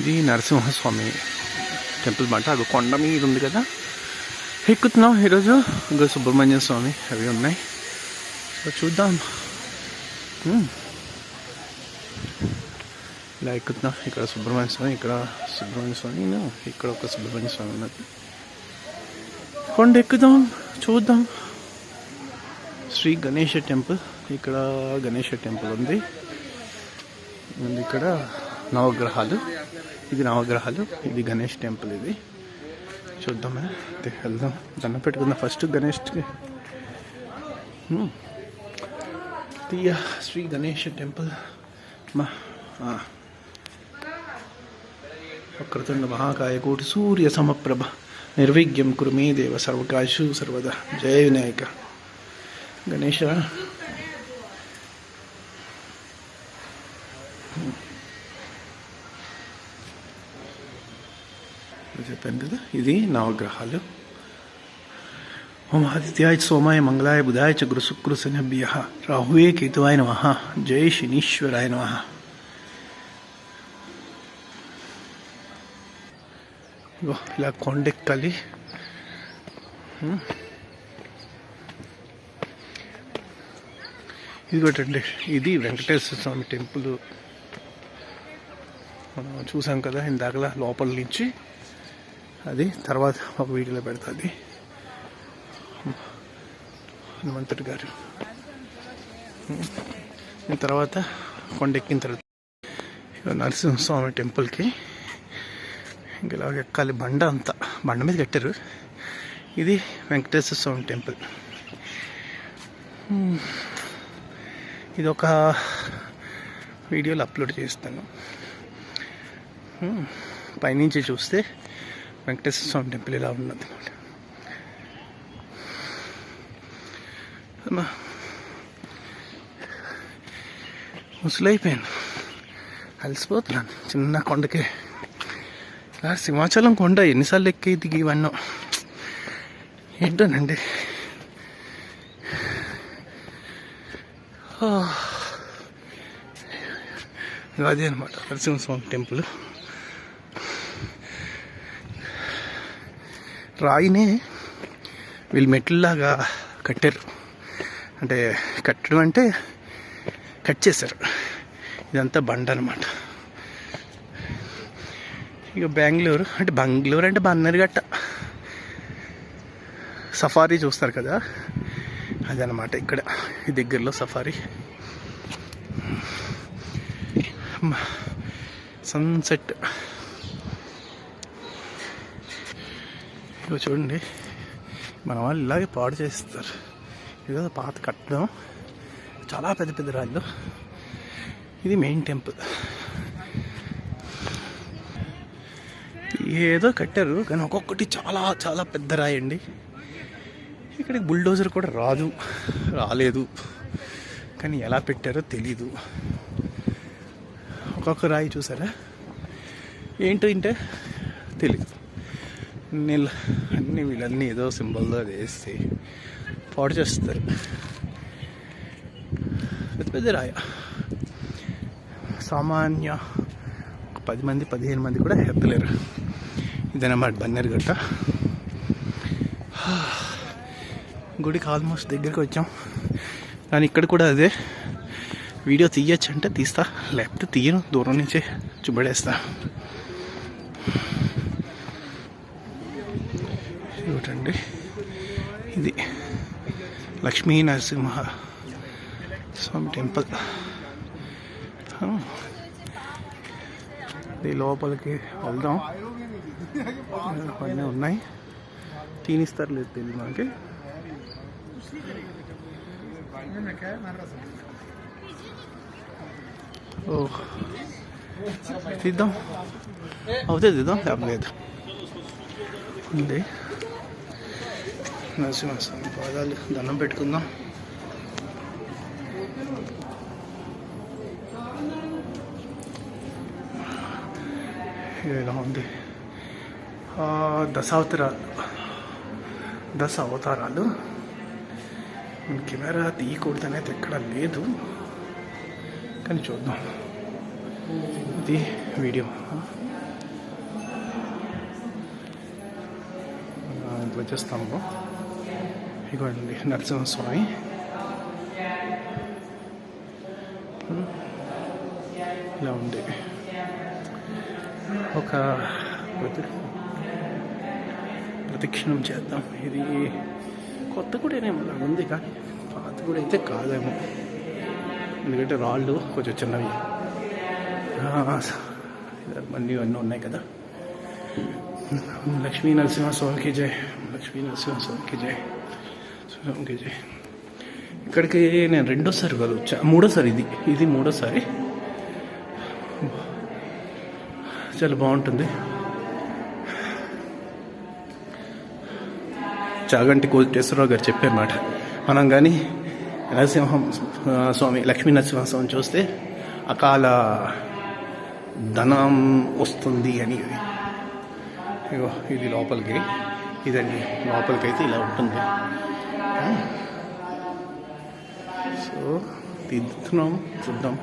ఇది నరసింహస్వామి టెంపుల్ మాట. అది కొండ మీద ఉంది కదా, ఎక్కుతున్నాం ఈరోజు. ఇంకా సుబ్రహ్మణ్య స్వామి అవి ఉన్నాయి, సో చూద్దాం. ఇలా ఎక్కుతున్నాం. ఇక్కడ సుబ్రహ్మణ్య స్వామి, ఇక్కడ సుబ్రహ్మణ్య స్వామి, ఇక్కడ ఒక సుబ్రహ్మణ్య స్వామి ఉన్నది. కొండ ఎక్కుదాం, చూద్దాం. శ్రీ గణేష టెంపుల్, ఇక్కడ గణేష టెంపుల్ ఉంది. ఇక్కడ నవగ్రహాలు, ఇది నవగ్రహాలు, ఇది గణేష్ టెంపుల్. ఇది చూద్దాం, వెళ్దాం, దండం పెట్టుకుందాం ఫస్ట్ గణేష్కి. శ్రీ గణేష టెంపుల్. వక్రతుండ మహాకాయ కోటి సూర్య సమప్రభ నిర్విఘ్నం కురు మే దేవ సర్వకాశు సర్వదా. జయ వినాయక గణేష. చెప్పాను కదా, ఇది నవగ్రహాలు. ఓం ఆదిత్యాయ సోమాయ మంగళాయ బుధాయ చ గురు శుక్ర శనిభ్యః రాహువే కేతువాయ నమః. జై శనీశ్వరాయ నమః. ఇలా కొండెక్కాలి. ఇదిగోటండి, ఇది వెంకటేశ్వర స్వామి టెంపుల్. మనం చూసాం కదా ఇందాకలా, లోపల నుంచి. అది తర్వాత ఒక వీడియోలో పెడుతుంది హనుమంతుడి గారు. తర్వాత కొండెక్కిన తర్వాత నరసింహస్వామి టెంపుల్కి ఇంక ఇలాగ ఎక్కాలి. బండ అంతా బండ మీద కట్టారు. ఇది వెంకటేశ్వర స్వామి టెంపుల్. ఇది ఒక వీడియోలో అప్లోడ్ చేస్తాను. పైనుంచి చూస్తే వెంకటేశ్వర స్వామి టెంపుల్ ఇలా ఉన్నది. ముసలైపోయాను, అలసిపోతున్నాను చిన్న కొండకి. సింహాచలం కొండ ఎన్నిసార్లు ఎక్కి దిగి ఇవన్నీ ఏంటోనండి. అదే అనమాట నరసింహస్వామి టెంపుల్. రాయినే వీళ్ళు మెట్లలాగా కట్టారు. అంటే కట్టడం అంటే కట్ చేశారు. ఇదంతా బండ అనమాట. ఇక బెంగళూరు అంటే బన్నర్ఘట్ట సఫారీ చూస్తారు కదా, అదనమాట. ఇక్కడ ఈ దగ్గరలో సఫారీ. సన్సెట్ ఇక చూడండి. మన వాళ్ళు ఇలాగే పాడు చేస్తారు. ఇది పాత కట్టడం, చాలా పెద్ద పెద్ద రాళ్ళు. ఇది మెయిన్ టెంపుల్. ఏదో కట్టారు కానీ ఒక్కొక్కటి చాలా చాలా పెద్ద రాయి అండి. ఇక్కడికి బుల్డోజర్ కూడా రాలేదు, కానీ ఎలా పెట్టారో తెలీదు. ఒక్కొక్క రాయి చూసారా, ఏంటో ఇంటే తెలీదు. అన్నీ వీళ్ళన్నీ ఏదో సింబల్తో వేసి పాడు చేస్తారు. పెద్ద పెద్ద రాయ. సామాన్య 10 మంది 15 మంది కూడా ఎత్తలేరు. ఇదన్నమాట బన్నర్ఘట్ట. గుడికి ఆల్మోస్ట్ దగ్గరికి వచ్చాం, కానీ ఇక్కడ కూడా అదే. వీడియో తీయచ్చు అంటే తీస్తా, లేకపోతే తీయను, దూరం నుంచే చూపడేస్తా. చూడండి, ఇది లక్ష్మీ నరసింహ స్వామి టెంపుల్. ఇది లోపలికి వెళ్దాం. అన్నీ ఉన్నాయి, తినిస్తారు లేదు తెలియదు మనకి. ఓహ్, తీద్దాం అవుతే తీద్దాం, లేదు ఉంది. నరసింహస్వామి పాదాలు దండం పెట్టుకుందాం. ఇలా ఉంది. 10 అవతారాలు. కెమెరా తీయకూడదు అనేది ఎక్కడ లేదు, కానీ చూద్దాం. ఇది వీడియో. ధ్వజస్తంభం. ఇదిగోండి నరసింహస్వామి. ఇలా ఉంది ఒక ప్రదక్షిణం చేద్దాం. ఇది కొత్త గుడేనేమో అలా ఉంది, కానీ పాత గుడి అయితే కాదేమో, ఎందుకంటే రాళ్ళు కొంచెం చిన్నవి. మళ్ళీ అన్నీ ఉన్నాయి కదా. లక్ష్మీ నరసింహస్వామికి జై, లక్ష్మీ నరసింహస్వామికి జై, స్వామికి జై. ఇక్కడికి నేను రెండోసారి కదా వచ్చా, మూడోసారి ఇది మూడోసారి. చాలా బాగుంటుంది. చాగంటి కోటేశ్వరరావు గారు చెప్పారన్నమాట, మనం కానీ స్వామి లక్ష్మీ నరసింహస్వామి చూస్తే అకాల ధనం వస్తుంది అని. ఇగో ఇది లోపలికి, ఇదండి లోపలికి అయితే ఇలా ఉంటుంది. సో తీద్దుతున్నాం, చూద్దాం.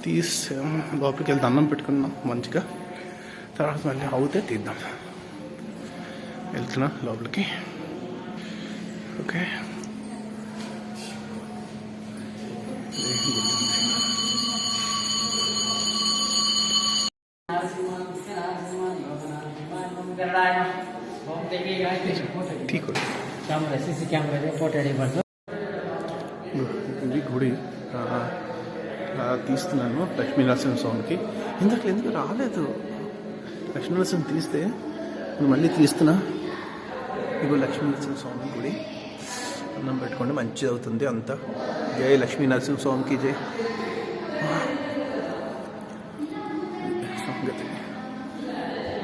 తీసాం, లోపలికి వెళ్ళి దండం పెట్టుకున్నాం మంచిగా. తర్వాత మళ్ళీ అవుతే తీద్దాం. వెళ్తున్నా లోపలికి. ఓకే, ఇది గుడి తీస్తున్నాను లక్ష్మీ నరసింహస్వామికి. ఎందుకు రాలేదు లక్ష్మీ నరసింహ తీస్తే మళ్ళీ తీస్తున్నా. ఇగో లక్ష్మీ నరసింహస్వామి గుడి, అన్నం పెట్టుకోండి మంచిది అవుతుంది అంతా. జై లక్ష్మీ నరసింహస్వామికి జై.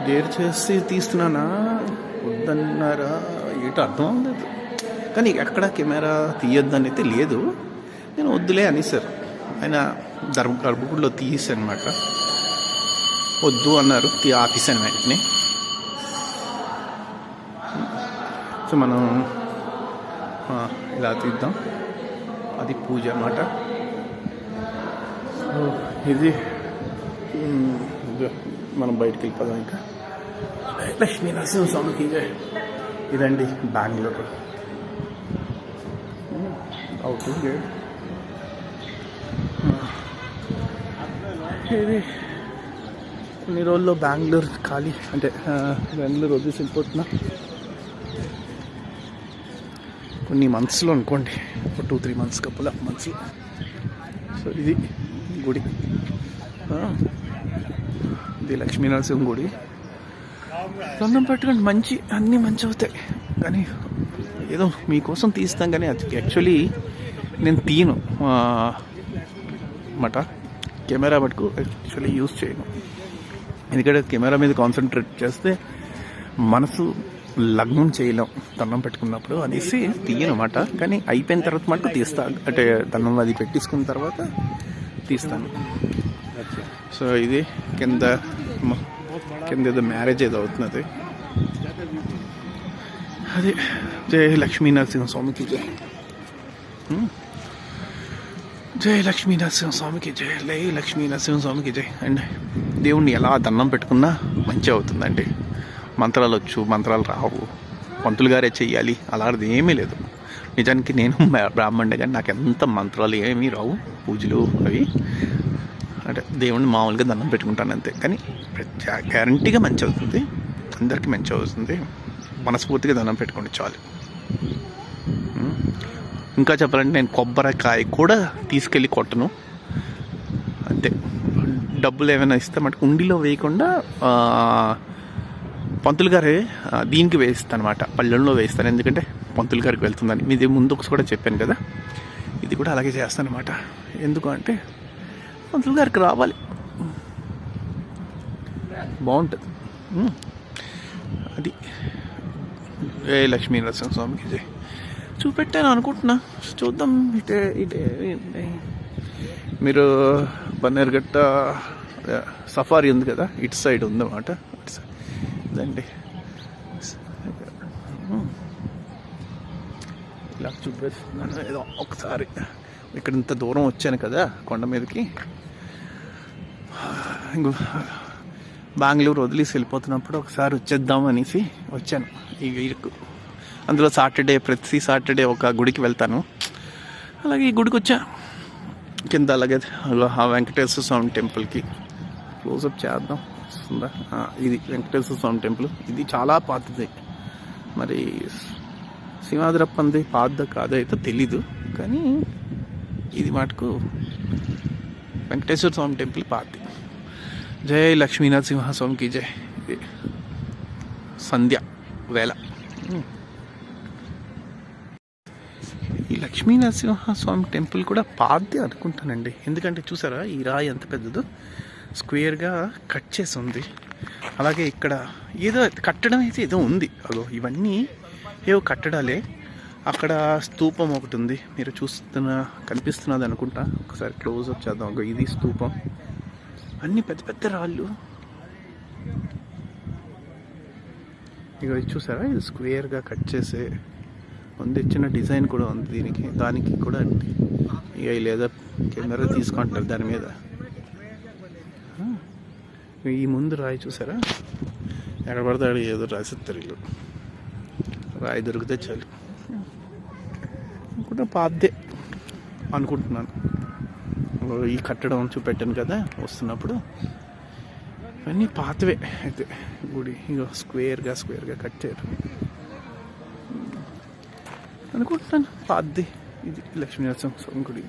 డేర్ చేసి తీస్తున్నానా వద్దన్నారా ఏంటో అర్థం అవ్వలేదు, కానీ ఎక్కడ కెమెరా తీయొద్దని అయితే లేదు. నేను వద్దులే అనేసారు ఆయన, గర్భగుడిలో తీసాను అనమాట. వద్దు అన్నారు, ఆపేసాను వెంటనే. సో మనం ఇలా తీద్దాం, అది పూజ అన్నమాట. సో ఇది మనం బయటికి వెళ్ళిపోదాం. ఇంకా లక్ష్మీ నరసింహస్వామికి ఇదండి బెంగళూరు అవుతుంది గేట్. ఇది కొన్ని రోజుల్లో బెంగళూరు ఖాళీ, అంటే బెంగళూరు వదిలేసి వెళ్ళిపోతున్నా కొన్ని మంత్స్లో అనుకోండి, ఒక 2-3 మంత్స్ కప్పుల మంత్స్. సో ఇది గుడి, ఇది లక్ష్మీ నరసింహ గుడి. దండం పెట్టుకోండి, మంచి అన్నీ మంచి అవుతాయి. కానీ ఏదో మీకోసం తీస్తాం, కానీ అది యాక్చువల్లీ నేను తీయను అన్నమాట. కెమెరా మటుకు యాక్చువల్లీ యూజ్ చేయను, ఎందుకంటే కెమెరా మీద కాన్సన్ట్రేట్ చేస్తే మనసు లగ్నం చేయలేం దండం పెట్టుకున్నప్పుడు అనేసి తీయను అన్నమాట. కానీ అయిపోయిన తర్వాత మటుకు తీస్తా, అంటే దండం అది పెట్టించుకున్న తర్వాత తీస్తాను. సో ఇది కింద ఏదో మ్యారేజ్ ఏదో అవుతున్నది, అది. జై లక్ష్మీ నరసింహస్వామికి జై, జై లక్ష్మీ నరసింహస్వామికి జై, లక్ష్మీ నరసింహస్వామికి జై. అండ్ దేవుణ్ణి ఎలా దండం పెట్టుకున్నా మంచిగా అవుతుందండి. మంత్రాలు వచ్చు, మంత్రాలు రావు, పంతులు గారే చెయ్యాలి అలాంటిది ఏమీ లేదు. నిజానికి నేను బ్రాహ్మణుడే, కానీ నాకు ఎంత మంత్రాలు ఏమీ రావు, పూజలు అవి. అంటే దేవుణ్ణి మామూలుగా దండం పెట్టుకుంటాను అంతే. కానీ గ్యారంటీగా మంచి అవుతుంది, అందరికీ మంచి అవుతుంది. మనస్ఫూర్తిగా దండం పెట్టుకోండి చాలు. ఇంకా చెప్పాలంటే నేను కొబ్బరికాయ కూడా తీసుకెళ్ళి కొట్టను అంతే. డబ్బులు ఏమైనా ఇస్తే మటుకు ఉండిలో వేయకుండా పంతులు గారే దీనికి వేస్తాను అనమాట, పళ్ళెంలో వేస్తాను. ఎందుకంటే పంతులు గారికి వెళ్తుందని మీది ముందు కూడా చెప్పాను కదా, ఇది కూడా అలాగే చేస్తాను అనమాట. ఎందుకు అంటే పంతులు గారికి రావాలి, బాగుంటుంది. అది ఏ లక్ష్మీ నరసింహస్వామికి జై. చూపెట్టాను అనుకుంటున్నా, చూద్దాం. ఇటే మీరు బన్నేరుగట్ట సఫారీ ఉంది కదా, ఇటు సైడ్ ఉందన్నమాట. ఇదండి ఇలా చూపిస్తున్నాను ఏదో ఒకసారి. ఇక్కడ ఇంత దూరం వచ్చాను కదా కొండ మీదకి, బెంగళూరు వదిలేసి వెళ్ళిపోతున్నప్పుడు ఒకసారి వచ్చేద్దాం అనేసి వచ్చాను ఈ వీక్. అందులో ప్రతి సాటర్డే ఒక గుడికి వెళ్తాను. అలాగే ఈ గుడికి వచ్చా కింద. అలాగే ఆ వెంకటేశ్వర స్వామి టెంపుల్కి క్లోజప్ చేద్దాం వస్తుందా. ఇది వెంకటేశ్వర స్వామి టెంపుల్. ఇది చాలా పాతది. మరి సింహాద్రప్పంది పాత కాదైతే తెలీదు, కానీ ఇది మటుకు వెంకటేశ్వర స్వామి టెంపుల్ పాతది. జై లక్ష్మీనరసింహ స్వామికి జై. ఇది సంధ్య వేళ. ఈ లక్ష్మీనరసింహ స్వామి టెంపుల్ కూడా పాతది అనుకుంటానండి. ఎందుకంటే చూసారా ఈ రాయి ఎంత పెద్దదో, స్క్వేర్గా కట్ చేసి ఉంది. అలాగే ఇక్కడ ఏదో కట్టడం అయితే ఏదో ఉంది. అదో ఇవన్నీ ఏవో కట్టడాలే. అక్కడ స్తూపం ఒకటి ఉంది, మీరు కనిపిస్తున్నది అనుకుంటా. ఒకసారి క్లోజ్అప్ చేద్దాం. ఇది స్తూపం. అన్ని పెద్ద పెద్ద రాళ్ళు. ఇక చూసారా ఇది స్క్వేర్గా కట్ చేసే ఉంది. చిన్న డిజైన్ కూడా ఉంది దానికి కూడా. ఇక లేదా కెమెరా తీసుకుంటారు దాని మీద. ఈ ముందు రాయి చూసారా, ఎక్కడ పడతాడు ఏదో రాసిస్తారు వీళ్ళు. రాయి దొరికితే చాలు అనుకుంటా. పాతదే అనుకుంటున్నాను. ఈ కట్టడం చూపెట్టాను కదా వస్తున్నప్పుడు. ఇవన్నీ పాతవే అయితే. గుడి ఇక స్క్వేర్గా కట్ చేయడం అనుకుంటున్నాను. పాతది ఇది లక్ష్మీనరసింహ స్వామి గుడి.